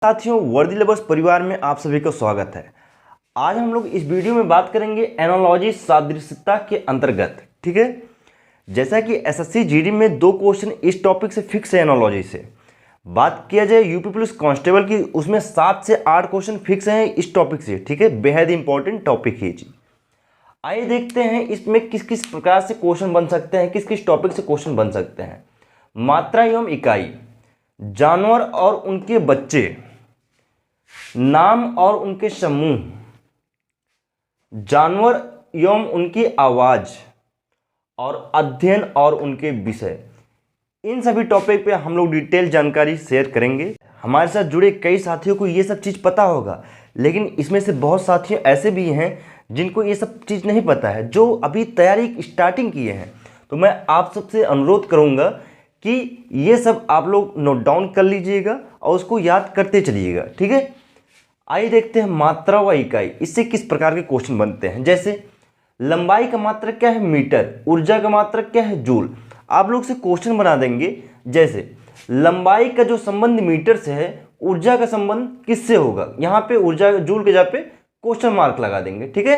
साथियों, वर्दी लवर्स परिवार में आप सभी का स्वागत है। आज हम लोग इस वीडियो में बात करेंगे एनालॉजी सादृश्यता के अंतर्गत। ठीक है, जैसा कि एसएससी जीडी में 2 क्वेश्चन इस टॉपिक से फिक्स है। एनालॉजी से बात किया जाए यूपी पुलिस कांस्टेबल की, उसमें 7 से 8 क्वेश्चन फिक्स हैं इस टॉपिक से। ठीक है, बेहद इंपॉर्टेंट टॉपिक है जी। आइए देखते हैं इसमें किस किस प्रकार से क्वेश्चन बन सकते हैं, किस किस टॉपिक से क्वेश्चन बन सकते हैं। मात्रा एवं इकाई, जानवर और उनके बच्चे, नाम और उनके समूह, जानवर एवं उनकी आवाज, और अध्ययन और उनके विषय। इन सभी टॉपिक पे हम लोग डिटेल जानकारी शेयर करेंगे। हमारे साथ जुड़े कई साथियों को ये सब चीज़ पता होगा, लेकिन इसमें से बहुत साथी ऐसे भी हैं जिनको ये सब चीज़ नहीं पता है, जो अभी तैयारी स्टार्टिंग किए हैं। तो मैं आप सबसे अनुरोध करूँगा कि ये सब आप लोग नोट डाउन कर लीजिएगा और उसको याद करते चलिएगा। ठीक है, आइए देखते हैं मात्रा व इकाई, इससे किस प्रकार के क्वेश्चन बनते हैं। जैसे लंबाई का मात्रक क्या है, मीटर। ऊर्जा का मात्रक क्या है, जूल। आप लोग से क्वेश्चन बना देंगे, जैसे लंबाई का जो संबंध मीटर से है, ऊर्जा का संबंध किससे होगा। यहाँ पे ऊर्जा जूल के जगह पे क्वेश्चन मार्क लगा देंगे। ठीक है,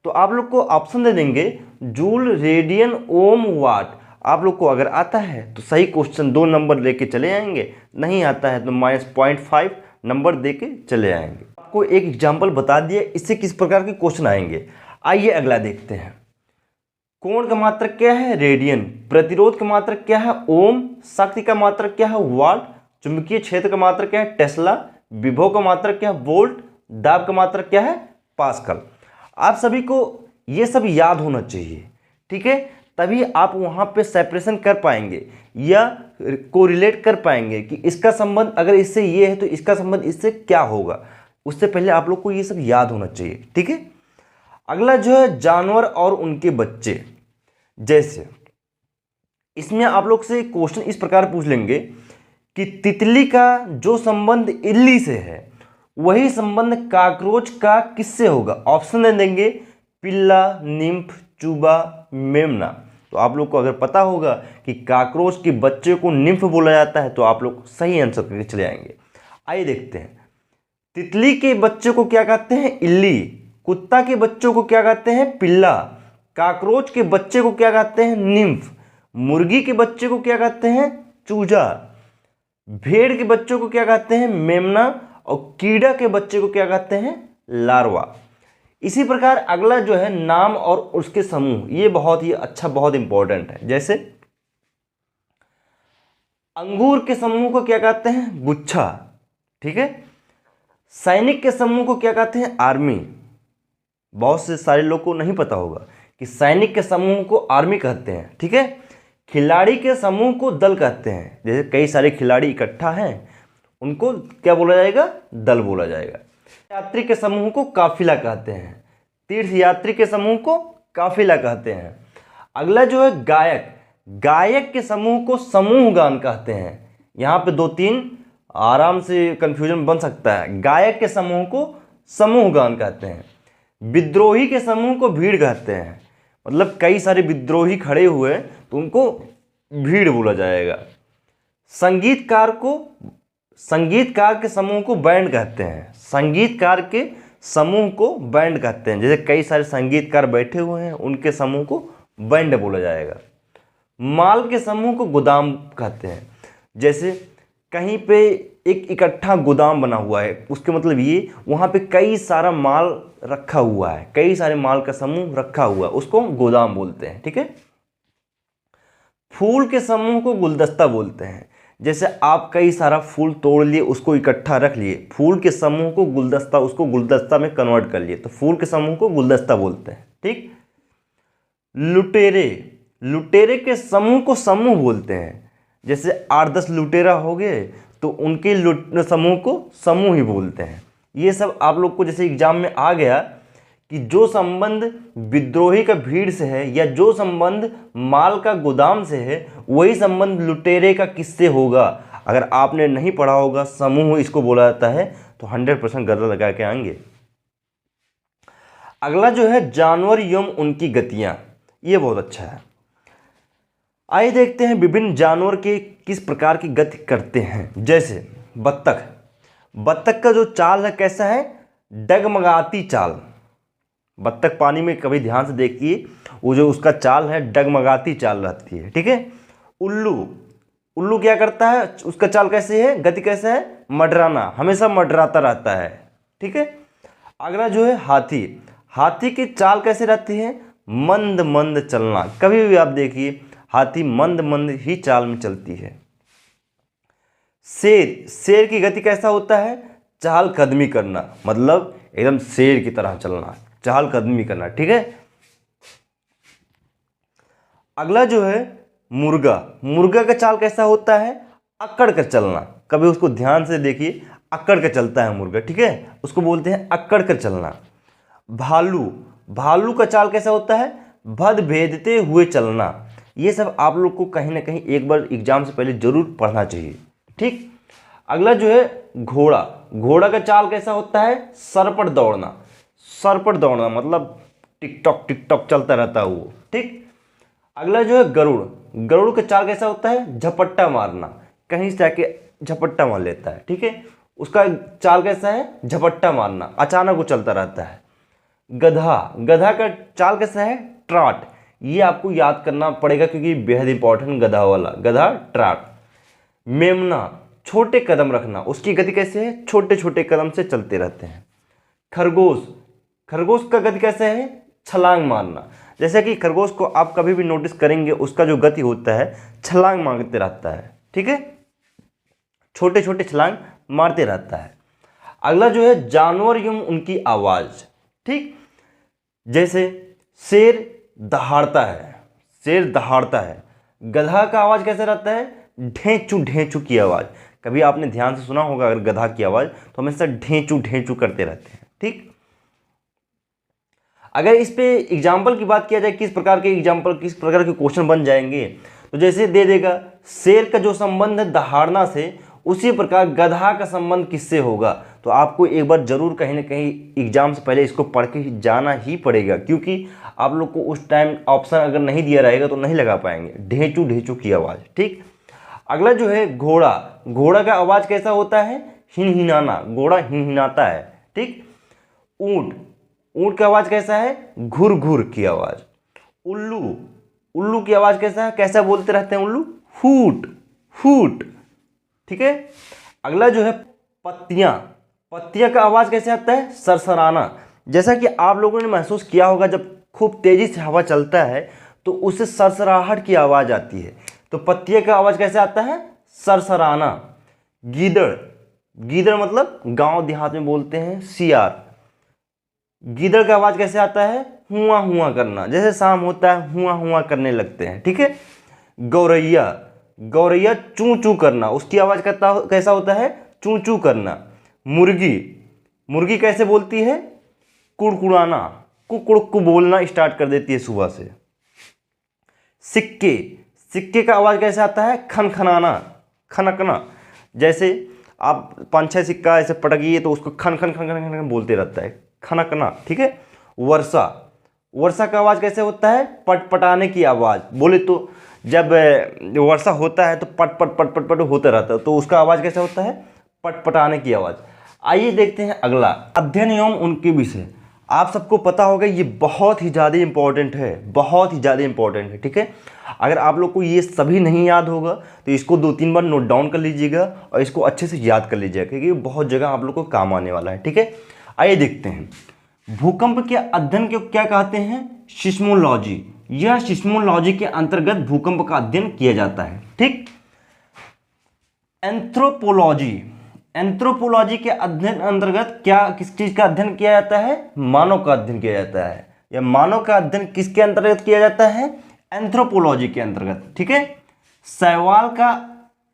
तो आप लोग को ऑप्शन दे देंगे जूल, रेडियन, ओम, वाट। आप लोग को अगर आता है तो सही क्वेश्चन 2 नंबर लेके चले आएंगे, नहीं आता है तो -0.5 नंबर देके चले आएंगे। आपको एक एग्जाम्पल बता दिया, इससे किस प्रकार के क्वेश्चन आएंगे। आइए अगला देखते हैं। कोण का मात्रक क्या है, रेडियन। प्रतिरोध का मात्रक क्या है, ओम। शक्ति का मात्रक क्या है, वाट। चुंबकीय क्षेत्र का मात्रक क्या है, टेस्ला। विभव का मात्रक क्या है, वोल्ट। दाब का मात्रक क्या है, पास्कल। आप सभी को ये सब याद होना चाहिए। ठीक है, तभी आप वहाँ पे सेपरेशन कर पाएंगे या कोरिलेट कर पाएंगे कि इसका संबंध अगर इससे ये है तो इसका संबंध इससे क्या होगा। उससे पहले आप लोग को ये सब याद होना चाहिए। ठीक है, अगला जो है जानवर और उनके बच्चे। जैसे इसमें आप लोग से क्वेश्चन इस प्रकार पूछ लेंगे कि तितली का जो संबंध इल्ली से है, वही संबंध काकरोच का किससे होगा। ऑप्शन दे देंगे पिल्ला, निम्फ, चूबा, मेमना। तो आप लोग को अगर पता होगा कि काकरोच के बच्चे को निम्फ बोला जाता है तो आप लोग सही आंसर करके चले आएंगे। आइए देखते हैं, तितली के बच्चे को क्या कहते हैं, इल्ली। कुत्ता के बच्चों को क्या कहते हैं, पिल्ला। काकरोच के बच्चे को क्या कहते हैं, निम्फ। मुर्गी के बच्चे को क्या कहते हैं, चूजा। भेड़ के बच्चों को क्या कहते हैं, मेमना। और कीड़ा के बच्चे को क्या कहते हैं, लार्वा। इसी प्रकार अगला जो है नाम और उसके समूह, ये बहुत ही अच्छा, बहुत इंपॉर्टेंट है। जैसे अंगूर के समूह को क्या कहते हैं, गुच्छा। ठीक है, सैनिक के समूह को क्या कहते हैं, आर्मी। बहुत से सारे लोग को नहीं पता होगा कि सैनिक के समूह को आर्मी कहते हैं। ठीक है, खिलाड़ी के समूह को दल कहते हैं। जैसे कई सारे खिलाड़ी इकट्ठा हैं, उनको क्या बोला जाएगा, दल बोला जाएगा। यात्री के समूह को काफिला कहते हैं। तीर्थ यात्री के समूह को काफिला कहते हैं। अगला जो है गायक, गायक के समूह को समूह गान कहते हैं। यहाँ पे 2-3 आराम से कंफ्यूजन बन सकता है। गायक के समूह को समूह गान कहते हैं। विद्रोही के समूह को भीड़ कहते हैं। मतलब कई सारे विद्रोही खड़े हुए तो उनको भीड़ बोला जाएगा। संगीतकार के समूह को बैंड कहते हैं। संगीतकार के समूह को बैंड कहते हैं। जैसे कई सारे संगीतकार बैठे हुए हैं, उनके समूह को बैंड बोला जाएगा। माल के समूह को गोदाम कहते हैं। जैसे कहीं पे एक इकट्ठा गोदाम बना हुआ है, उसके मतलब ये वहाँ पे कई सारा माल रखा हुआ है, कई सारे माल का समूह रखा हुआ है, उसको गोदाम बोलते हैं। ठीक है, फूल के समूह को गुलदस्ता बोलते हैं। जैसे आप कई सारा फूल तोड़ लिए, उसको इकट्ठा रख लिए, फूल के समूह को गुलदस्ता, उसको गुलदस्ता में कन्वर्ट कर लिए, तो फूल के समूह को गुलदस्ता बोलते हैं। ठीक, लुटेरे के समूह को समूह बोलते हैं। जैसे 8-10 लुटेरा हो गए तो उनके समूह को समूह ही बोलते हैं। ये सब आप लोग को जैसे एग्जाम में आ गया कि जो संबंध विद्रोही का भीड़ से है या जो संबंध माल का गोदाम से है, वही संबंध लुटेरे का किससे होगा। अगर आपने नहीं पढ़ा होगा समूह इसको बोला जाता है तो 100% गलत लगा के आएंगे। अगला जो है जानवर एवं उनकी गतियां, ये बहुत अच्छा है। आइए देखते हैं विभिन्न जानवर के किस प्रकार की गति करते हैं। जैसे बत्तख, बत्तख का जो चाल है कैसा है, डगमगाती चाल। बत्तख पानी में कभी ध्यान से देखिए, वो जो उसका चाल है डगमगाती चाल रहती है, ठीक है। उल्लू, उल्लू क्या करता है, उसका चाल कैसे है, गति कैसे है, मडराना, हमेशा मडराता रहता है, ठीक है। अगला जो है हाथी, हाथी की चाल कैसे रहती है, मंद मंद चलना। कभी भी आप देखिए हाथी मंद मंद ही चाल में चलती है। शेर, शेर की गति कैसा होता है, चहल कदमी करना, मतलब एकदम शेर की तरह चलना, चहल कदमी करना, ठीक है। अगला जो है मुर्गा, मुर्गा का चाल कैसा होता है, अक्कड़ कर चलना। कभी उसको ध्यान से देखिए, अक्कड़ कर चलता है मुर्गा, ठीक है, उसको बोलते हैं अक्कड़ कर चलना। भालू, भालू का चाल कैसा होता है, भद भेदते हुए चलना। ये सब आप लोग को कहीं ना कहीं एक बार एग्जाम से पहले जरूर पढ़ना चाहिए, ठीक। अगला जो है घोड़ा, घोड़ा का चाल कैसा होता है, सर पर दौड़ना, सर पर दौड़ना मतलब टिक टॉक चलता रहता है वो, ठीक। अगला जो है गरुड़, गरुड़ का चाल कैसा होता है, झपट्टा मारना, कहीं से जाके झपट्टा मार लेता है, ठीक है, उसका चाल कैसा है, झपट्टा मारना, अचानक वो चलता रहता है। गधा, गधा का चाल कैसा है, ट्राट। ये आपको याद करना पड़ेगा क्योंकि बेहद इंपॉर्टेंट गधा वाला, गधा ट्राट। मेमना, छोटे कदम रखना, उसकी गति कैसे है, छोटे छोटे कदम से चलते रहते हैं। खरगोश, खरगोश का गति कैसे है, छलांग मारना। जैसे कि खरगोश को आप कभी भी नोटिस करेंगे, उसका जो गति होता है छलांग मारते रहता है, ठीक है, छोटे छोटे छलांग मारते रहता है। अगला जो है जानवर एवं उनकी आवाज़, ठीक। जैसे शेर दहाड़ता है, शेर दहाड़ता है। गधा का आवाज़ कैसे रहता है, ढेंचू ढेंचू की आवाज़। कभी आपने ध्यान से सुना होगा अगर गधा की आवाज़, तो हमेशा ढेंचू ढेंचू करते रहते हैं, ठीक। अगर इस पे एग्जाम्पल की बात किया जाए, किस प्रकार के एग्जाम्पल, किस प्रकार के क्वेश्चन बन जाएंगे, तो जैसे दे देगा शेर का जो संबंध है दहाड़ना से, उसी प्रकार गधा का संबंध किससे होगा। तो आपको एक बार जरूर कहीं ना कहीं एग्जाम से पहले इसको पढ़ के जाना ही पड़ेगा, क्योंकि आप लोग को उस टाइम ऑप्शन अगर नहीं दिया रहेगा तो नहीं लगा पाएंगे। ढेंचू ढेंचू की आवाज़, ठीक। अगला जो है घोड़ा, घोड़ा का आवाज़ कैसा होता है, हिनहिनाना, घोड़ा हिनहिनाता है, ठीक। ऊंट, ऊंट का आवाज़ कैसा है, घुर घुर की आवाज़। उल्लू, उल्लू की आवाज़ कैसा है, कैसा बोलते रहते हैं उल्लू, फूट फूट, ठीक है। अगला जो है पत्तियां, पत्तियां का आवाज़ कैसे आता है, सरसराना। जैसा कि आप लोगों ने महसूस किया होगा जब खूब तेज़ी से हवा चलता है तो उससे सरसराहट की आवाज़ आती है, तो पत्तियां का आवाज़ कैसे आता है, सरसराना। गीदड़, गीदड़ मतलब गांव देहात में बोलते हैं सियार। गीदड़ का आवाज़ कैसे आता है, हुआ हुआ करना, जैसे शाम होता है हुआ हुआ करने लगते हैं, ठीक है। गौरैया, गौरैया चूं चूं करना, उसकी आवाज़ कैसा होता है, चूं चूं करना। मुर्गी, मुर्गी कैसे बोलती है, कुड़कुड़ाना, कुकड़ुक बोलना स्टार्ट कर देती है सुबह से। सिक्के, सिक्के का आवाज़ कैसे आता है, खनखनाना, खनकना। जैसे आप 5-6 सिक्का ऐसे पटकिए तो उसको खन खन खन खन खन बोलते रहता है, खनकना, ठीक है। वर्षा, वर्षा का आवाज़ कैसे होता है, पटपटाने की आवाज़। बोले तो जब वर्षा होता है तो पट पट पट पट पट होता रहता है, तो उसका आवाज़ कैसा होता है, पटपटाने की आवाज़। आइए देखते हैं अगला, अध्ययन एवं उनके विषय। आप सबको पता होगा ये बहुत ही ज़्यादा इंपॉर्टेंट है, बहुत ही ज़्यादा इंपॉर्टेंट है, ठीक है। अगर आप लोग को ये सभी नहीं याद होगा तो इसको 2-3 बार नोट डाउन कर लीजिएगा और इसको अच्छे से याद कर लीजिएगा, क्योंकि बहुत जगह आप लोग को काम आने वाला है, ठीक है। आइए देखते हैं, भूकंप के अध्ययन को क्या कहते हैं, सिस्मोलॉजी। यह सिस्मोलॉजी के अंतर्गत भूकंप का अध्ययन किया जाता है, ठीक। एंथ्रोपोलॉजी, एंथ्रोपोलॉजी के अध्ययन अंतर्गत क्या, किस चीज का अध्ययन किया जाता है, मानव का अध्ययन किया जाता है। या मानव का अध्ययन किसके अंतर्गत किया जाता है, एंथ्रोपोलॉजी के अंतर्गत, ठीक है। शैवाल का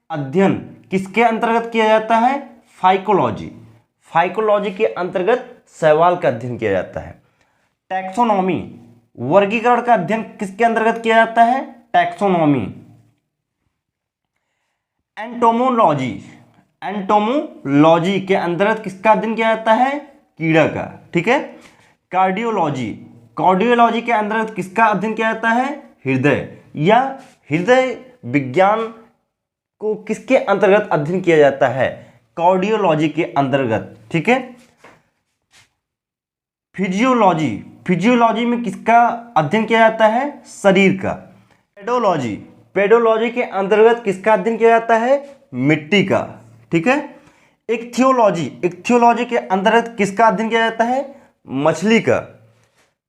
अध्ययन किसके अंतर्गत किया जाता है, फाइकोलॉजी, फाइकोलॉजी के अंतर्गत शैवाल का अध्ययन किया जाता है। टैक्सोनॉमी, वर्गीकरण का अध्ययन किसके अंतर्गत किया जाता है, टैक्सोनॉमी। एंटोमोलॉजी, एंटोमोलॉजी के अंतर्गत किसका अध्ययन किया जाता है, कीड़ा का, ठीक है। कार्डियोलॉजी, कार्डियोलॉजी के अंतर्गत किसका अध्ययन किया जाता है, हृदय। या हृदय विज्ञान को किसके अंतर्गत अध्ययन किया जाता है, कार्डियोलॉजी के अंतर्गत, ठीक है। फिजियोलॉजी, फिजियोलॉजी में किसका अध्ययन किया जाता है? शरीर का। पेडोलॉजी, पेडोलॉजी के अंतर्गत किसका अध्ययन किया जाता है? मिट्टी का, ठीक है। इक्थियोलॉजी, इक्थियोलॉजी के अंतर्गत किसका अध्ययन किया जाता है? मछली का।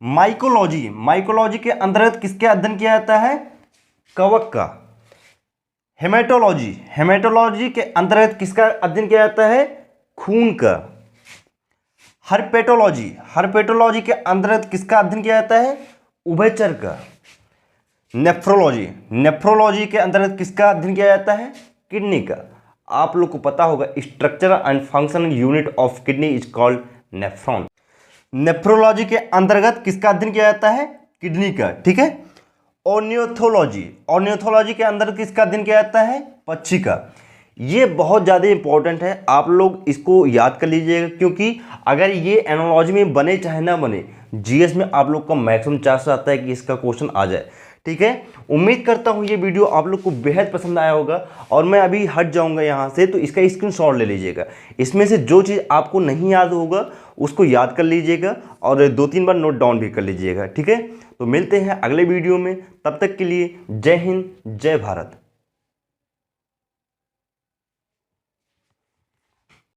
माइकोलॉजी, माइकोलॉजी के अंतर्गत किसका अध्ययन किया जाता है? कवक का। हेमेटोलॉजी, हेमेटोलॉजी के अंतर्गत किसका अध्ययन किया जाता है? खून का। हर्पेटोलॉजी, हर्पेटोलॉजी के अंतर्गत किसका अध्ययन किया जाता है? उभयचर का। नेफ्रोलॉजी, नेफ्रोलॉजी के अंतर्गत किसका अध्ययन किया जाता है? किडनी का। आप लोग को पता होगा structure and functional unit of kidney is called nephron. Nephrology के अंतर्गत किसका अध्ययन किया जाता है? किडनी का, ठीक है। ऑर्नियोथोलॉजी, ऑर्नियोथोलॉजी के अंदर किसका अध्ययन किया जाता है? पक्षी का। ये बहुत ज़्यादा इंपॉर्टेंट है, आप लोग इसको याद कर लीजिएगा, क्योंकि अगर ये एनालॉजी में बने चाहे ना बने, जीएस में आप लोग का मैक्सिमम चांस आता है कि इसका क्वेश्चन आ जाए, ठीक है। उम्मीद करता हूँ ये वीडियो आप लोग को बेहद पसंद आया होगा, और मैं अभी हट जाऊँगा यहाँ से, तो इसका स्क्रीनशॉट ले लीजिएगा। इसमें से जो चीज़ आपको नहीं याद होगा उसको याद कर लीजिएगा, और 2-3 बार नोट डाउन भी कर लीजिएगा, ठीक है। तो मिलते हैं अगले वीडियो में, तब तक के लिए जय हिंद, जय भारत।